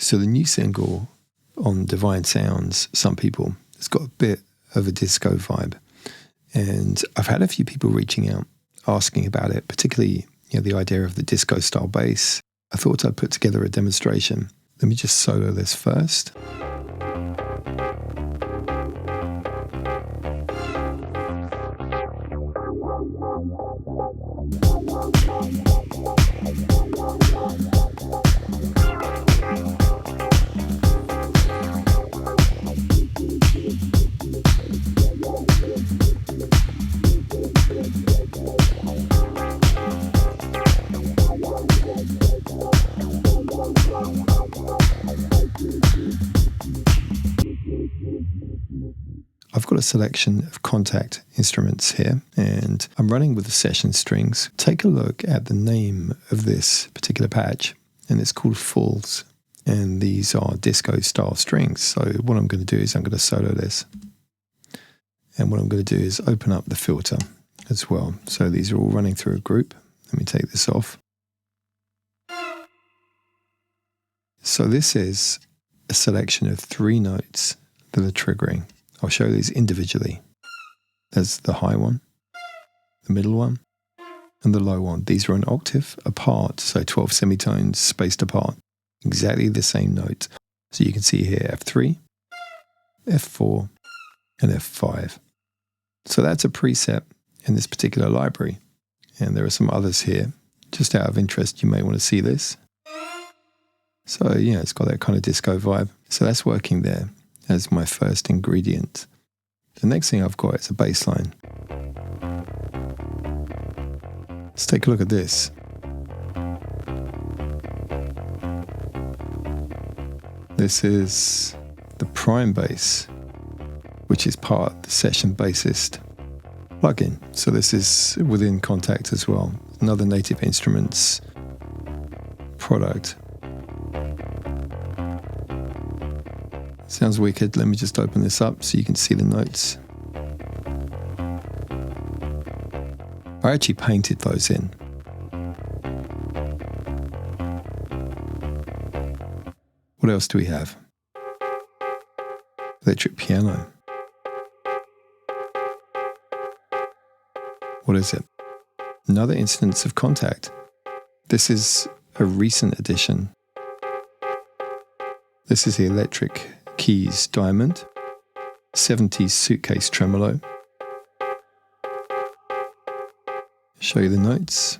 So the new single on Divine Sounds, Some People, it's got a bit of a disco vibe. And I've had a few people reaching out, asking about it, particularly the idea of the disco style bass. I thought I'd put together a demonstration. Let me just solo this first. I've got a selection of Kontakt instruments here, and I'm running with the session strings. Take a look at the name of this particular patch, and it's called Falls, and these are disco style strings. So what I'm going to do is I'm going to solo this, and what I'm going to do is open up the filter as well. So these are all running through a group. Let me take this off. So this is a selection of 3 notes that are triggering. I'll show these individually. There's the high one, the middle one, and the low one. These are an octave apart, so 12 semitones spaced apart. Exactly the same note. So you can see here F3, F4, and F5. So that's a preset in this particular library. And there are some others here. Just out of interest, you may want to see this. So yeah, it's got that kind of disco vibe. So that's working there as my first ingredient. The next thing I've got is a bass line. Let's take a look at this. This is the prime bass, which is part of the session bassist plugin. So this is within Kontakt as well. Another Native Instruments product. Sounds wicked. Let me just open this up so you can see the notes. I actually painted those in. What else do we have? Electric piano. What is it? Another instance of Kontakt. This is a recent addition. This is the electric keys diamond, 70s suitcase tremolo. Show you the notes.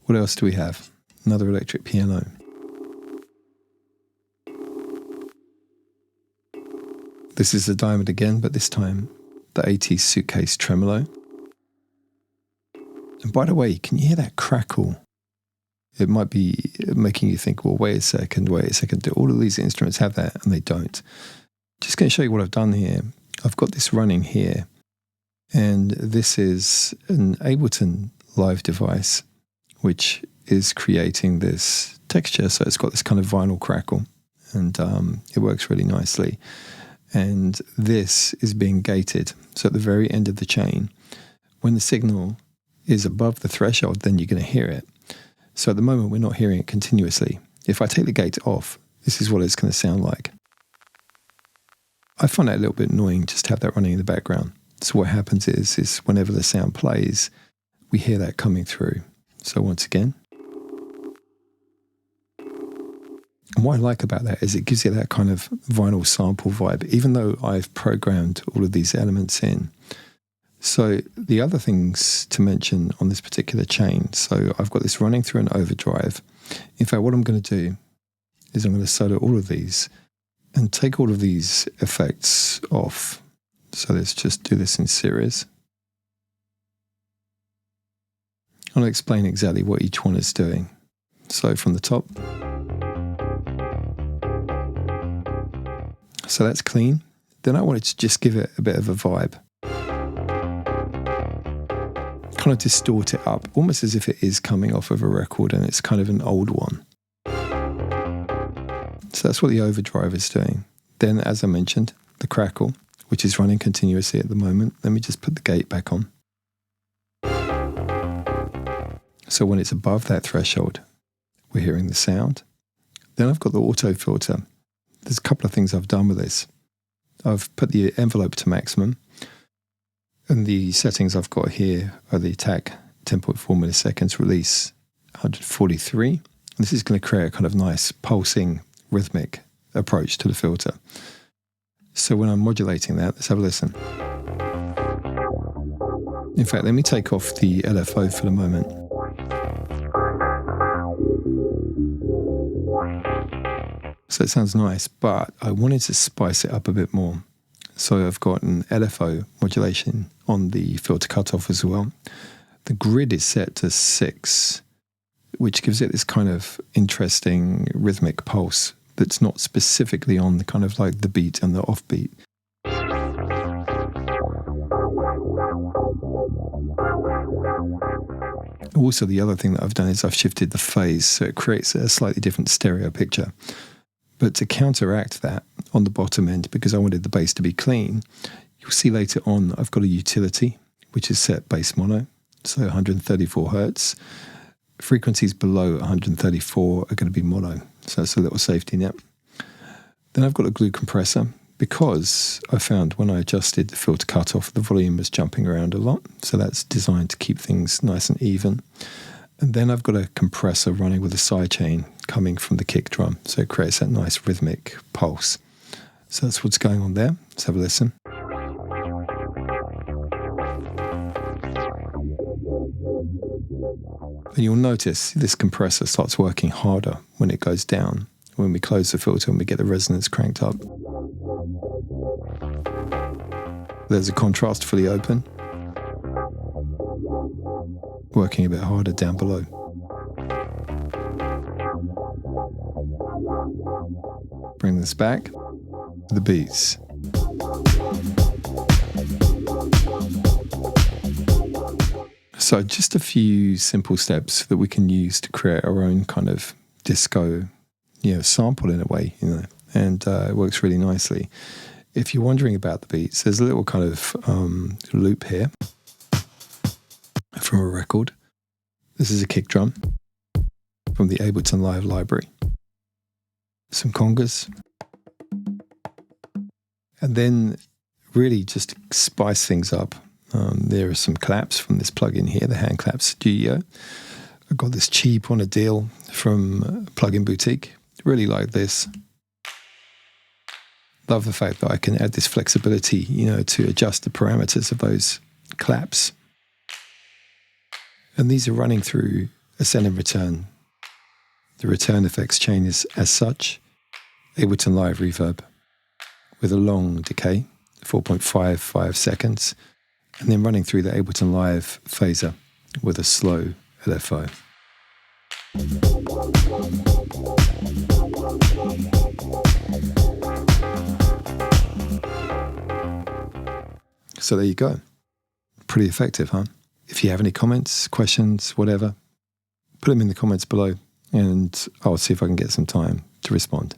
What else do we have? Another electric piano. This is the diamond again, but this time the 80s suitcase tremolo. And by the way, can you hear that crackle? It might be making you think, well, wait a second. Do all of these instruments have that? And they don't. Just going to show you what I've done here. I've got this running here. And this is an Ableton live device, which is creating this texture. So it's got this kind of vinyl crackle. And it works really nicely. And this is being gated. So at the very end of the chain, when the signal is above the threshold, then you're going to hear it. So at the moment, we're not hearing it continuously. If I take the gate off, this is what it's going to sound like. I find that a little bit annoying just to have that running in the background. So what happens is whenever the sound plays, we hear that coming through. So once again. And what I like about that is it gives you that kind of vinyl sample vibe, even though I've programmed all of these elements in. So the other things to mention on this particular chain, so I've got this running through an overdrive. In fact, what I'm going to do is I'm going to solo all of these and take all of these effects off. So let's just do this in series. I'll explain exactly what each one is doing. So from the top. So that's clean. Then I wanted to just give it a bit of a vibe. Kind of distort it up, almost as if it is coming off of a record and it's kind of an old one. So that's what the overdrive is doing. Then, as I mentioned, the crackle, which is running continuously at the moment. Let me just put the gate back on. So when it's above that threshold, we're hearing the sound. Then I've got the auto filter. There's a couple of things I've done with this. I've put the envelope to maximum, and the settings I've got here are the attack 10.4 milliseconds, release 143. And this is going to create a kind of nice pulsing rhythmic approach to the filter. So when I'm modulating that, let's have a listen. In fact, let me take off the LFO for the moment. So it sounds nice, but I wanted to spice it up a bit more. So I've got an LFO modulation on the filter cutoff as well. The grid is set to 6, which gives it this kind of interesting rhythmic pulse that's not specifically on the kind of like the beat and the offbeat. Also, the other thing that I've done is I've shifted the phase, so it creates a slightly different stereo picture. But to counteract that on the bottom end, because I wanted the bass to be clean, you'll see later on I've got a utility, which is set bass mono, so 134 hertz. Frequencies below 134 are going to be mono, so that's a little safety net. Then I've got a glue compressor, because I found when I adjusted the filter cutoff, the volume was jumping around a lot, so that's designed to keep things nice and even. And then I've got a compressor running with a sidechain coming from the kick drum, so it creates that nice rhythmic pulse. So that's what's going on there. Let's have a listen. And you'll notice this compressor starts working harder when it goes down, when we close the filter and we get the resonance cranked up. There's a contrast fully open, working a bit harder down below. Bring this back to the beats. So just a few simple steps that we can use to create our own kind of disco, sample in a way, and it works really nicely. If you're wondering about the beats, there's a little kind of loop here from a record. This is a kick drum from the Ableton Live library. Some congas. And then really just to spice things up, there are some claps from this plugin here, the Hand Clap Studio. I got this cheap on a deal from Plugin Boutique. Really like this. Love the fact that I can add this flexibility, to adjust the parameters of those claps. And these are running through a send and return. The return effects chain is as such, Ableton Live reverb with a long decay, 4.55 seconds, and then running through the Ableton Live phaser with a slow LFO. So there you go. Pretty effective, huh? If you have any comments, questions, whatever, put them in the comments below and I'll see if I can get some time to respond.